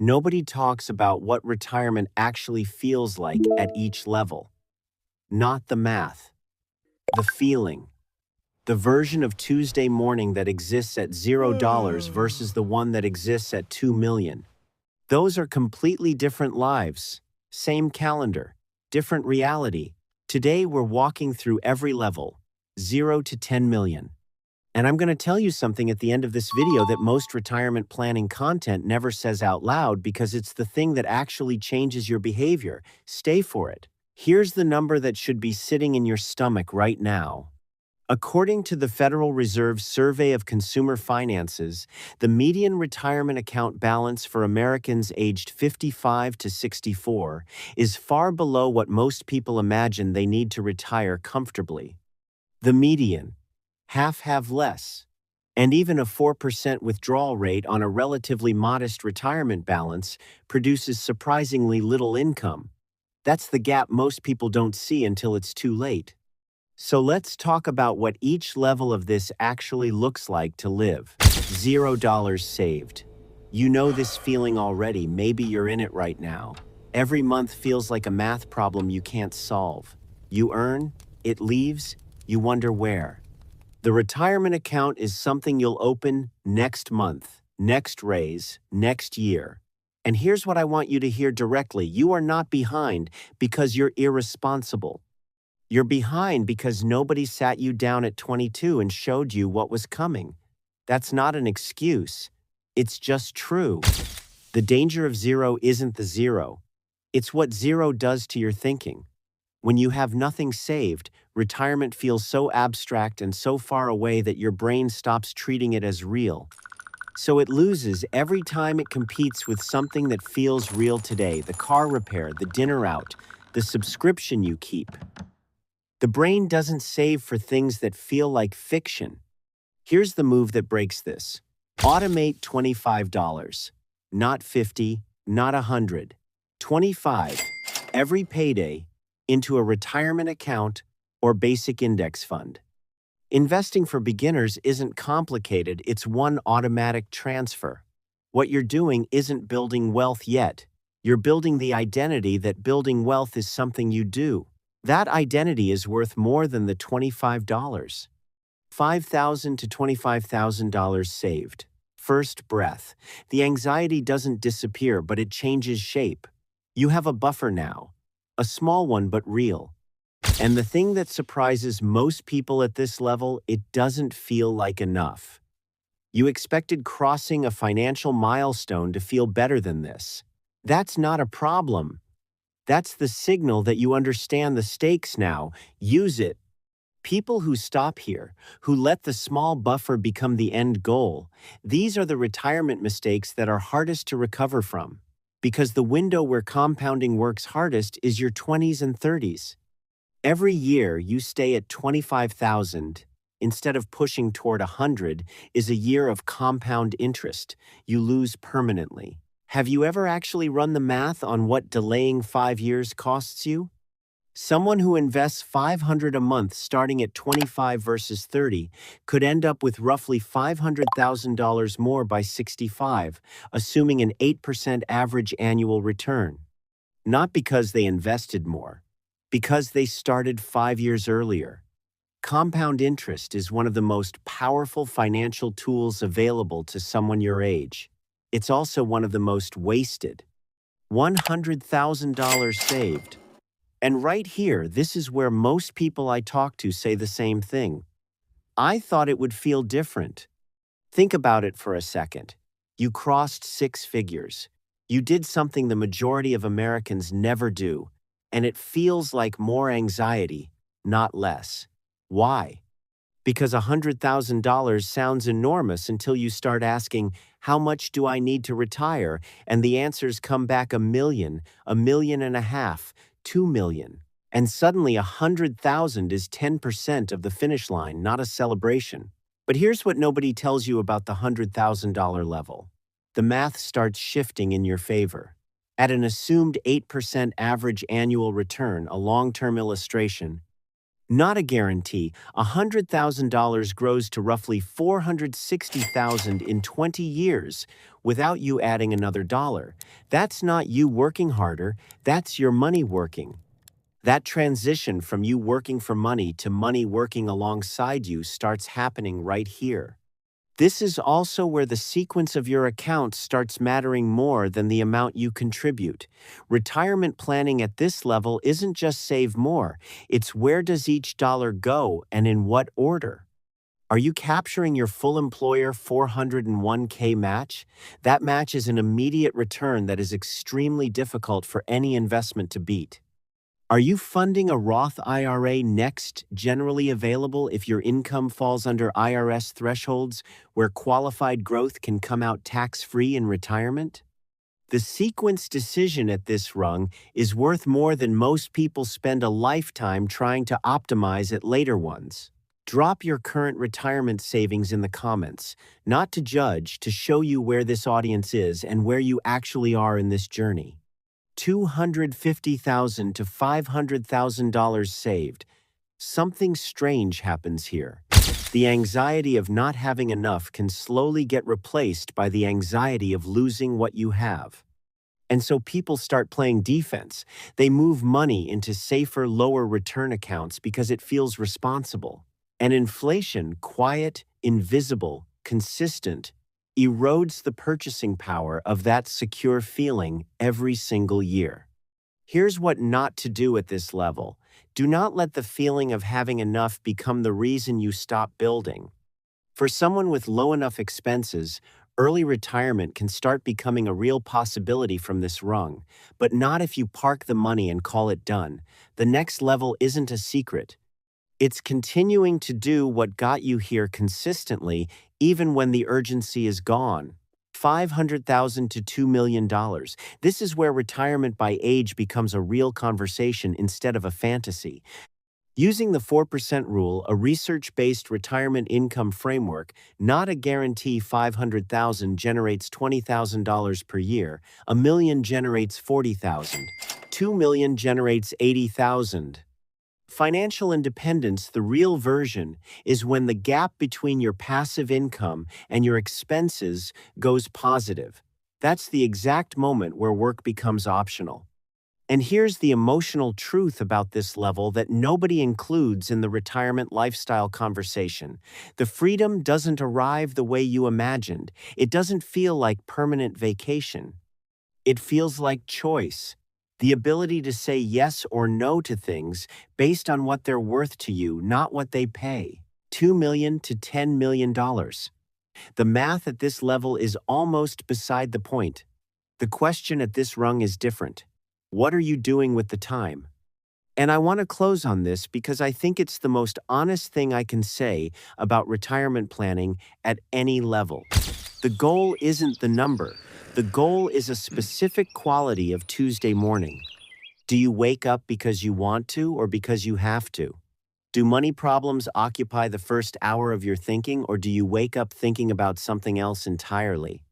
Nobody talks about what retirement actually feels like at each level. Not the math, the feeling. The version of Tuesday morning that exists at $0 versus the one that exists at 2 million. Those are completely different lives. Same calendar, different reality. Today we're walking through every level, 0 to 10 million. And I'm going to tell you something at the end of this video that most retirement planning content never says out loud because it's the thing that actually changes your behavior. Stay for it. Here's the number that should be sitting in your stomach right now. According to the Federal Reserve's Survey of Consumer Finances, the median retirement account balance for Americans aged 55 to 64 is far below what most people imagine they need to retire comfortably. The median, half have less, and even a 4% withdrawal rate on a relatively modest retirement balance produces surprisingly little income. That's the gap most people don't see until it's too late. So let's talk about what each level of this actually looks like to live. $0 saved. You know this feeling already, maybe you're in it right now. Every month feels like a math problem you can't solve. You earn, it leaves, you wonder where. The retirement account is something you'll open next month, next raise, next year. And here's what I want you to hear directly. You are not behind because you're irresponsible. You're behind because nobody sat you down at 22 and showed you what was coming. That's not an excuse. It's just true. The danger of zero isn't the zero. It's what zero does to your thinking. When you have nothing saved, retirement feels so abstract and so far away that your brain stops treating it as real. So it loses every time it competes with something that feels real today: the car repair, the dinner out, the subscription you keep. The brain doesn't save for things that feel like fiction. Here's the move that breaks this. Automate $25. Not 50, not 100. 25, every payday, into a retirement account or basic index fund. Investing for beginners isn't complicated, it's one automatic transfer. What you're doing isn't building wealth yet. You're building the identity that building wealth is something you do. That identity is worth more than the $25. $5,000 to $25,000 saved. First breath. The anxiety doesn't disappear, but it changes shape. You have a buffer now. A small one, but real. And the thing that surprises most people at this level, it doesn't feel like enough. You expected crossing a financial milestone to feel better than this. That's not a problem. That's the signal that you understand the stakes now. Use it. People who stop here, who let the small buffer become the end goal, these are the retirement mistakes that are hardest to recover from. Because the window where compounding works hardest is your 20s and 30s. Every year you stay at 25,000 instead of pushing toward 100 is a year of compound interest. You lose permanently. Have you ever actually run the math on what delaying 5 years costs you? Someone who invests $500 a month starting at 25 versus 30 could end up with roughly $500,000 more by 65, assuming an 8% average annual return. Not because they invested more, because they started 5 years earlier. Compound interest is one of the most powerful financial tools available to someone your age. It's also one of the most wasted. $100,000 saved. And right here, this is where most people I talk to say the same thing. I thought it would feel different. Think about it for a second. You crossed 6 figures. You did something the majority of Americans never do, and it feels like more anxiety, not less. Why? Because $100,000 sounds enormous until you start asking, how much do I need to retire? And the answers come back $1 million, $1.5 million, $2 million. And suddenly 100,000 is 10% of the finish line, not a celebration. But here's what nobody tells you about the $100,000 level. The math starts shifting in your favor. At an assumed 8% average annual return, a long-term illustration, Not a guarantee. $100,000 grows to roughly $460,000 in 20 years without you adding another dollar. That's not you working harder, that's your money working. That transition from you working for money to money working alongside you starts happening right here. This is also where the sequence of your account starts mattering more than the amount you contribute. Retirement planning at this level isn't just save more, it's where does each dollar go and in what order. Are you capturing your full employer 401k match? That match is an immediate return that is extremely difficult for any investment to beat. Are you funding a Roth IRA next, generally available if your income falls under IRS thresholds where qualified growth can come out tax-free in retirement? The sequence decision at this rung is worth more than most people spend a lifetime trying to optimize at later ones. Drop your current retirement savings in the comments, not to judge, to show you where this audience is and where you actually are in this journey. $250,000 to $500,000 saved. Something strange happens here. The anxiety of not having enough can slowly get replaced by the anxiety of losing what you have. And so people start playing defense. They move money into safer, lower return accounts because it feels responsible. And inflation, quiet, invisible, consistent, erodes the purchasing power of that secure feeling every single year. Here's what not to do at this level. Do not let the feeling of having enough become the reason you stop building. For someone with low enough expenses, early retirement can start becoming a real possibility from this rung, but not if you park the money and call it done. The next level isn't a secret. It's continuing to do what got you here consistently, even when the urgency is gone. $500,000 to $2 million. This is where retirement by age becomes a real conversation instead of a fantasy. Using the 4% rule, a research-based retirement income framework, not a guarantee. $500,000 generates $20,000 per year, $1 million generates $40,000, $2 million generates $80,000. Financial independence, the real version, is when the gap between your passive income and your expenses goes positive. That's the exact moment where work becomes optional. And here's the emotional truth about this level that nobody includes in the retirement lifestyle conversation. The freedom doesn't arrive the way you imagined. It doesn't feel like permanent vacation. It feels like choice. The ability to say yes or no to things based on what they're worth to you, not what they pay. $2 million to $10 million. The math at this level is almost beside the point. The question at this rung is different. What are you doing with the time? And I want to close on this because I think it's the most honest thing I can say about retirement planning at any level. The goal isn't the number. The goal is a specific quality of Tuesday morning. Do you wake up because you want to or because you have to? Do money problems occupy the first hour of your thinking, or do you wake up thinking about something else entirely?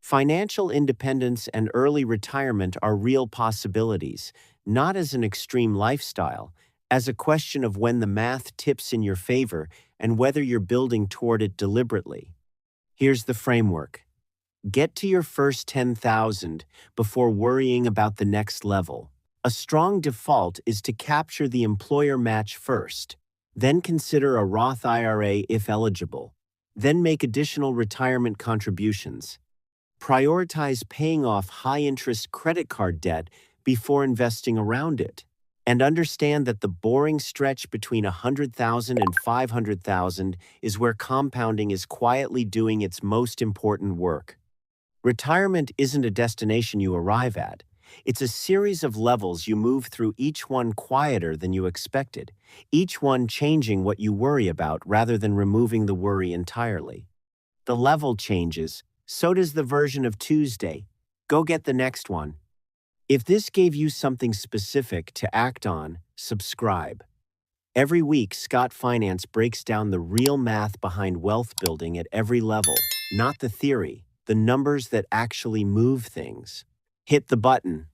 Financial independence and early retirement are real possibilities, not as an extreme lifestyle, as a question of when the math tips in your favor and whether you're building toward it deliberately. Here's the framework. Get to your first 10,000 before worrying about the next level. A strong default is to capture the employer match first, then consider a Roth IRA if eligible, then make additional retirement contributions. Prioritize paying off high-interest credit card debt before investing around it. And understand that the boring stretch between $100,000 and $500,000 is where compounding is quietly doing its most important work. Retirement isn't a destination you arrive at. It's a series of levels you move through, each one quieter than you expected, each one changing what you worry about rather than removing the worry entirely. The level changes, so does the version of Tuesday. Go get the next one. If this gave you something specific to act on, subscribe. Every week, Scott Finance breaks down the real math behind wealth building at every level, not the theory, the numbers that actually move things. Hit the button.